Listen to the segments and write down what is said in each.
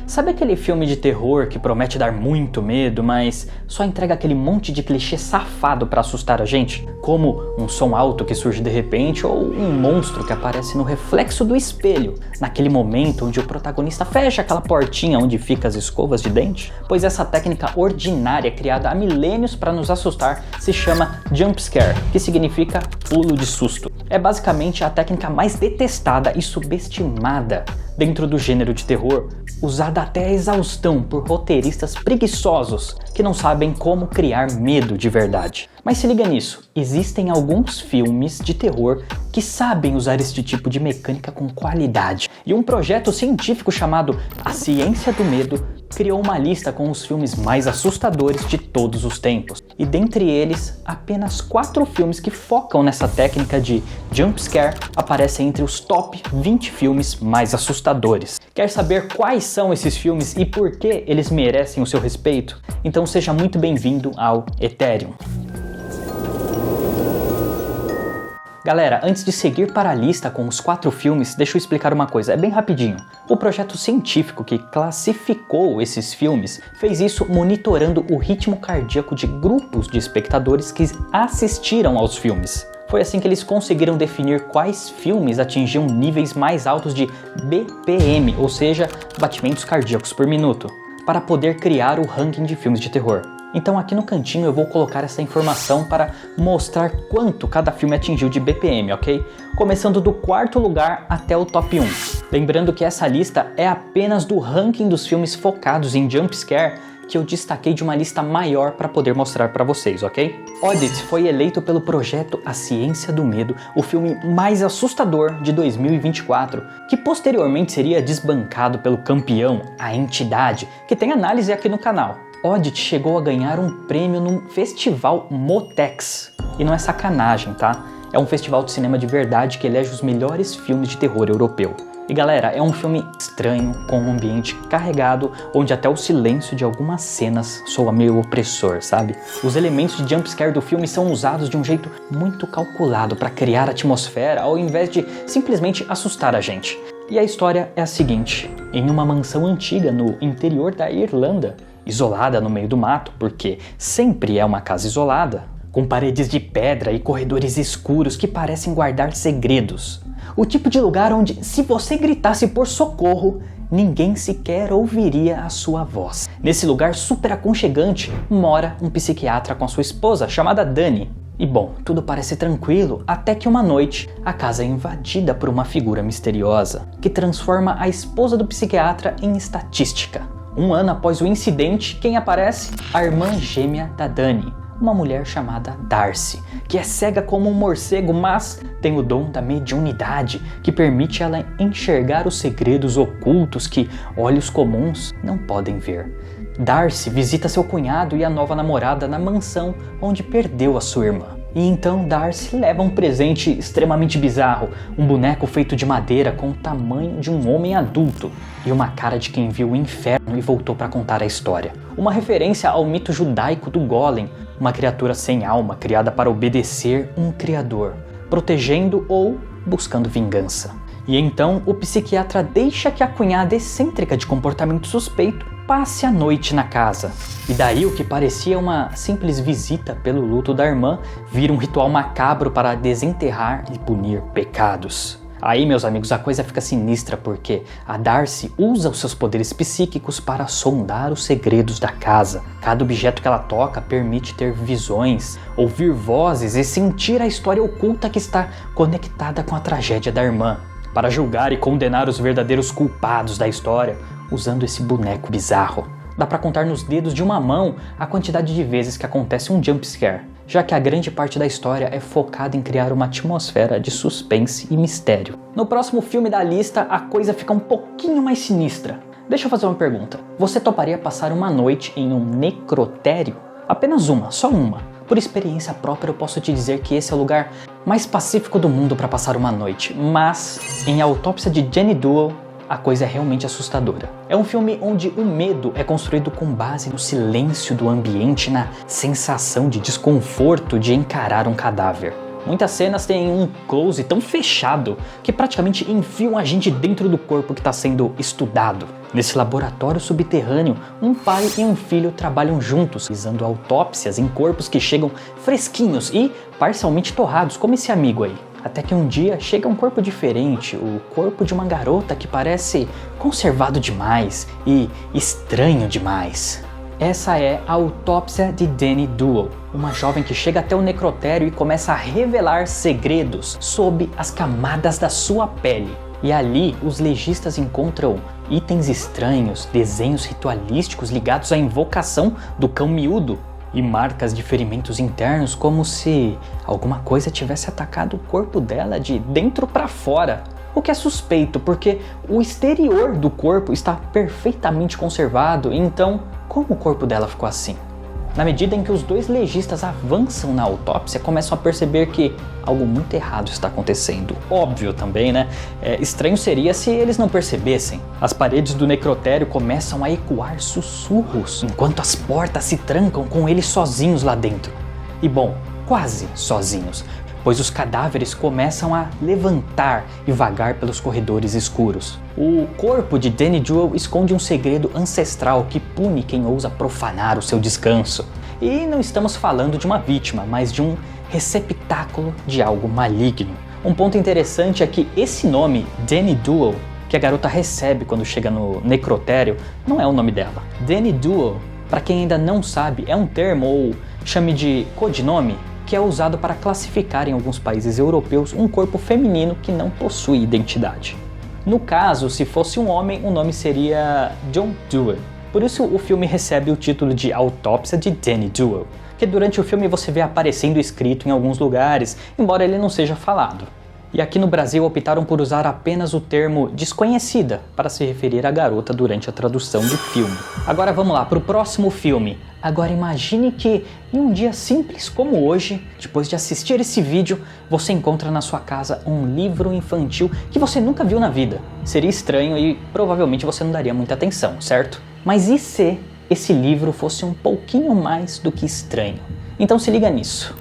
Sabe aquele filme de terror que promete dar muito medo, mas só entrega aquele monte de clichê safado pra assustar a gente? Como um som alto que surge de repente ou um monstro que aparece no reflexo do espelho, naquele momento onde o protagonista fecha aquela portinha onde fica as escovas de dente? Pois essa técnica ordinária criada há milênios para nos assustar se chama jump scare, que significa pulo de susto. É basicamente a técnica mais detestada e subestimada dentro do gênero de terror, usada até a exaustão por roteiristas preguiçosos que não sabem como criar medo de verdade. Mas se liga nisso, existem alguns filmes de terror que sabem usar este tipo de mecânica com qualidade. E um projeto científico chamado A Ciência do Medo criou uma lista com os filmes mais assustadores de todos os tempos. E dentre eles, apenas 4 filmes que focam nessa técnica de jump scare aparecem entre os top 20 filmes mais assustadores. Quer saber quais são esses filmes e por que eles merecem o seu respeito? Então seja muito bem-vindo ao Ethereum. Galera, antes de seguir para a lista com os 4 filmes, deixa eu explicar uma coisa, é bem rapidinho. O projeto científico que classificou esses filmes fez isso monitorando o ritmo cardíaco de grupos de espectadores que assistiram aos filmes. Foi assim que eles conseguiram definir quais filmes atingiam níveis mais altos de BPM, ou seja, batimentos cardíacos por minuto, para poder criar o ranking de filmes de terror. Então aqui no cantinho eu vou colocar essa informação para mostrar quanto cada filme atingiu de BPM, ok? Começando do 4º lugar até o top 1. Lembrando que essa lista é apenas do ranking dos filmes focados em jump scare que eu destaquei de uma lista maior para poder mostrar para vocês, ok? Oddity foi eleito pelo projeto A Ciência do Medo o filme mais assustador de 2024, que posteriormente seria desbancado pelo campeão, A Entidade, que tem análise aqui no canal. Oddity chegou a ganhar um prêmio no festival Motex. E não é sacanagem, tá? É um festival de cinema de verdade que elege os melhores filmes de terror europeu. E galera, é um filme estranho, com um ambiente carregado, onde até o silêncio de algumas cenas soa meio opressor, sabe? Os elementos de jumpscare do filme são usados de um jeito muito calculado para criar atmosfera, ao invés de simplesmente assustar a gente. E a história é a seguinte: em uma mansão antiga no interior da Irlanda, isolada no meio do mato, porque sempre é uma casa isolada, com paredes de pedra e corredores escuros que parecem guardar segredos. O tipo de lugar onde, se você gritasse por socorro, ninguém sequer ouviria a sua voz. Nesse lugar super aconchegante, mora um psiquiatra com a sua esposa, chamada Dani. E bom, tudo parece tranquilo, até que uma noite, a casa é invadida por uma figura misteriosa, que transforma a esposa do psiquiatra em estatística. Um ano após o incidente, quem aparece? A irmã gêmea da Dani, uma mulher chamada Darcy, que é cega como um morcego, mas tem o dom da mediunidade, que permite ela enxergar os segredos ocultos que olhos comuns não podem ver. Darcy visita seu cunhado e a nova namorada na mansão onde perdeu a sua irmã. E então Darcy leva um presente extremamente bizarro, um boneco feito de madeira com o tamanho de um homem adulto e uma cara de quem viu o inferno e voltou para contar a história. Uma referência ao mito judaico do Golem, uma criatura sem alma criada para obedecer um criador, protegendo ou buscando vingança. E então o psiquiatra deixa que a cunhada excêntrica de comportamento suspeito passe a noite na casa. E daí o que parecia uma simples visita pelo luto da irmã vira um ritual macabro para desenterrar e punir pecados. Aí, meus amigos, a coisa fica sinistra porque a Darcy usa os seus poderes psíquicos para sondar os segredos da casa. Cada objeto que ela toca permite ter visões, ouvir vozes e sentir a história oculta que está conectada com a tragédia da irmã, para julgar e condenar os verdadeiros culpados da história, usando esse boneco bizarro. Dá pra contar nos dedos de uma mão a quantidade de vezes que acontece um jumpscare, já que a grande parte da história é focada em criar uma atmosfera de suspense e mistério. No próximo filme da lista, a coisa fica um pouquinho mais sinistra. Deixa eu fazer uma pergunta. Você toparia passar uma noite em um necrotério? Apenas uma, só uma. Por experiência própria eu posso te dizer que esse é o lugar mais pacífico do mundo para passar uma noite, mas em A Autópsia de Jane Doe, a coisa é realmente assustadora. É um filme onde o medo é construído com base no silêncio do ambiente, na sensação de desconforto de encarar um cadáver. Muitas cenas têm um close tão fechado que praticamente enfiam a gente dentro do corpo que está sendo estudado. Nesse laboratório subterrâneo, um pai e um filho trabalham juntos, realizando autópsias em corpos que chegam fresquinhos e parcialmente torrados, como esse amigo aí. Até que um dia chega um corpo diferente, o corpo de uma garota que parece conservado demais e estranho demais. Essa é a autópsia de Danny Duell, uma jovem que chega até o necrotério e começa a revelar segredos sob as camadas da sua pele. E ali os legistas encontram itens estranhos, desenhos ritualísticos ligados à invocação do cão miúdo e marcas de ferimentos internos, como se alguma coisa tivesse atacado o corpo dela de dentro para fora. O que é suspeito, porque o exterior do corpo está perfeitamente conservado, então como o corpo dela ficou assim? Na medida em que os dois legistas avançam na autópsia, começam a perceber que algo muito errado está acontecendo. Óbvio também, né? Estranho seria se eles não percebessem. As paredes do necrotério começam a ecoar sussurros, enquanto as portas se trancam com eles sozinhos lá dentro. E bom, quase sozinhos, pois os cadáveres começam a levantar e vagar pelos corredores escuros. O corpo de Danny Duell esconde um segredo ancestral que pune quem ousa profanar o seu descanso. E não estamos falando de uma vítima, mas de um receptáculo de algo maligno. Um ponto interessante é que esse nome, Danny Duell, que a garota recebe quando chega no necrotério, não é o nome dela. Danny Duell, para quem ainda não sabe, é um termo, ou chame de codinome, que é usado para classificar em alguns países europeus um corpo feminino que não possui identidade. No caso, se fosse um homem, o nome seria John Duell. Por isso o filme recebe o título de Autópsia de Danny Duell, que durante o filme você vê aparecendo escrito em alguns lugares, embora ele não seja falado. E aqui no Brasil optaram por usar apenas o termo desconhecida para se referir à garota durante a tradução do filme. Agora vamos lá para o próximo filme. Agora imagine que em um dia simples como hoje, depois de assistir esse vídeo, você encontra na sua casa um livro infantil que você nunca viu na vida. Seria estranho e provavelmente você não daria muita atenção, certo? Mas e se esse livro fosse um pouquinho mais do que estranho? Então se liga nisso.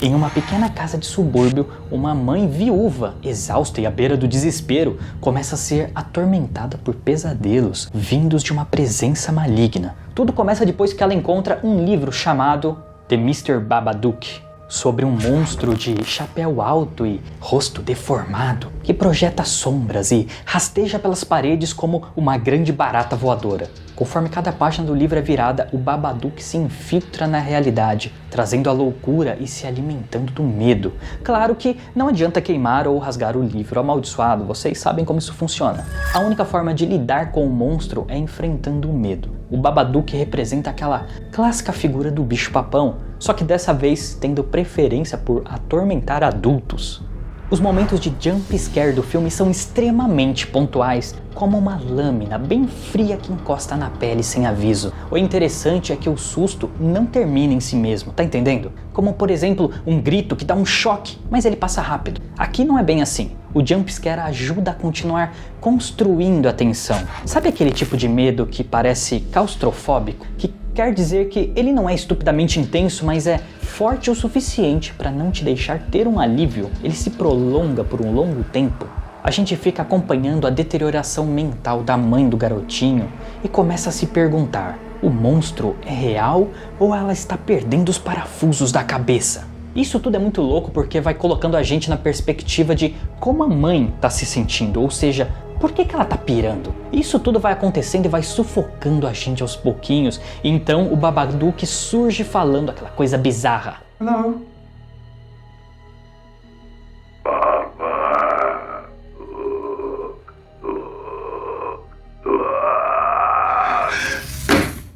Em uma pequena casa de subúrbio, uma mãe viúva, exausta e à beira do desespero, começa a ser atormentada por pesadelos vindos de uma presença maligna. Tudo começa depois que ela encontra um livro chamado The Mr. Babadook, sobre um monstro de chapéu alto e rosto deformado, que projeta sombras e rasteja pelas paredes como uma grande barata voadora. Conforme cada página do livro é virada, o Babadook se infiltra na realidade, trazendo a loucura e se alimentando do medo. Claro que não adianta queimar ou rasgar o livro amaldiçoado, vocês sabem como isso funciona. A única forma de lidar com o monstro é enfrentando o medo. O Babadook representa aquela clássica figura do bicho-papão, só que dessa vez tendo preferência por atormentar adultos. Os momentos de jump scare do filme são extremamente pontuais, como uma lâmina bem fria que encosta na pele sem aviso. O interessante é que o susto não termina em si mesmo, tá entendendo? Como por exemplo, um grito que dá um choque, mas ele passa rápido. Aqui não é bem assim. O jump scare ajuda a continuar construindo a tensão. Sabe aquele tipo de medo que parece claustrofóbico? Que quer dizer que ele não é estupidamente intenso, mas é forte o suficiente para não te deixar ter um alívio. Ele se prolonga por um longo tempo. A gente fica acompanhando a deterioração mental da mãe do garotinho e começa a se perguntar: o monstro é real ou ela está perdendo os parafusos da cabeça? Isso tudo é muito louco porque vai colocando a gente na perspectiva de como a mãe está se sentindo, ou seja, por que ela tá pirando? Isso tudo vai acontecendo e vai sufocando a gente aos pouquinhos. E então o Babadook surge falando aquela coisa bizarra. Hello?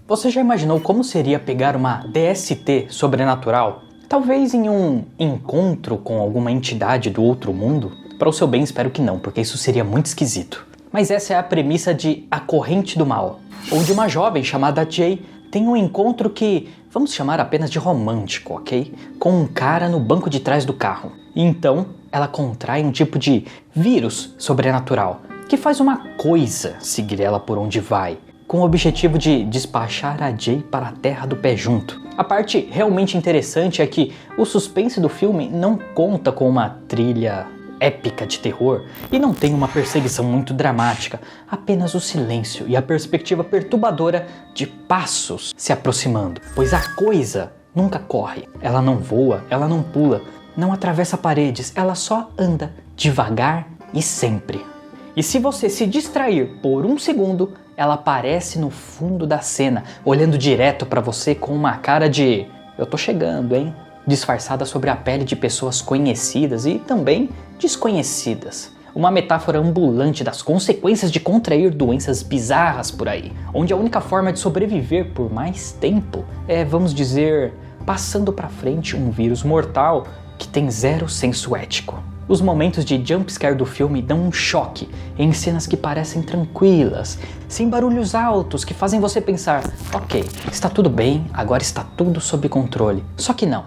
Você já imaginou como seria pegar uma DST sobrenatural? Talvez em um encontro com alguma entidade do outro mundo? Para o seu bem, espero que não, porque isso seria muito esquisito. Mas essa é a premissa de A Corrente do Mal, onde uma jovem chamada Jay tem um encontro que vamos chamar apenas de romântico, ok? Com um cara no banco de trás do carro. E então ela contrai um tipo de vírus sobrenatural que faz uma coisa seguir ela por onde vai, com o objetivo de despachar a Jay para a terra do pé junto. A parte realmente interessante é que o suspense do filme não conta com uma trilha épica de terror e não tem uma perseguição muito dramática, apenas o silêncio e a perspectiva perturbadora de passos se aproximando, pois a coisa nunca corre, ela não voa, ela não pula, não atravessa paredes, ela só anda devagar e sempre. E se você se distrair por um segundo, ela aparece no fundo da cena, olhando direto pra você com uma cara de "eu tô chegando, hein?", disfarçada sobre a pele de pessoas conhecidas e também desconhecidas. Uma metáfora ambulante das consequências de contrair doenças bizarras por aí, onde a única forma de sobreviver por mais tempo é, vamos dizer, passando pra frente um vírus mortal que tem zero senso ético. Os momentos de jumpscare do filme dão um choque em cenas que parecem tranquilas, sem barulhos altos que fazem você pensar, ok, está tudo bem, agora está tudo sob controle. Só que não.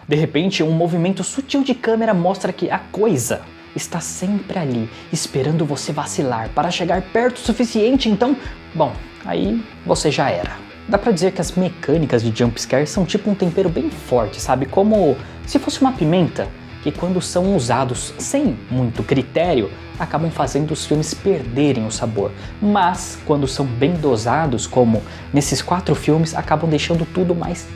De repente, um movimento sutil de câmera mostra que a coisa está sempre ali, esperando você vacilar para chegar perto o suficiente, então, bom, aí você já era. Dá pra dizer que as mecânicas de jumpscare são tipo um tempero bem forte, sabe? Como se fosse uma pimenta, que quando são usados sem muito critério, acabam fazendo os filmes perderem o sabor. Mas, quando são bem dosados, como nesses 4 filmes, acabam deixando tudo mais...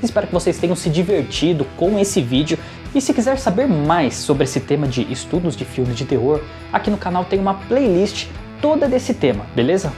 Espero que vocês tenham se divertido com esse vídeo. E se quiser saber mais sobre esse tema de estudos de filmes de terror, aqui no canal tem uma playlist toda desse tema, beleza?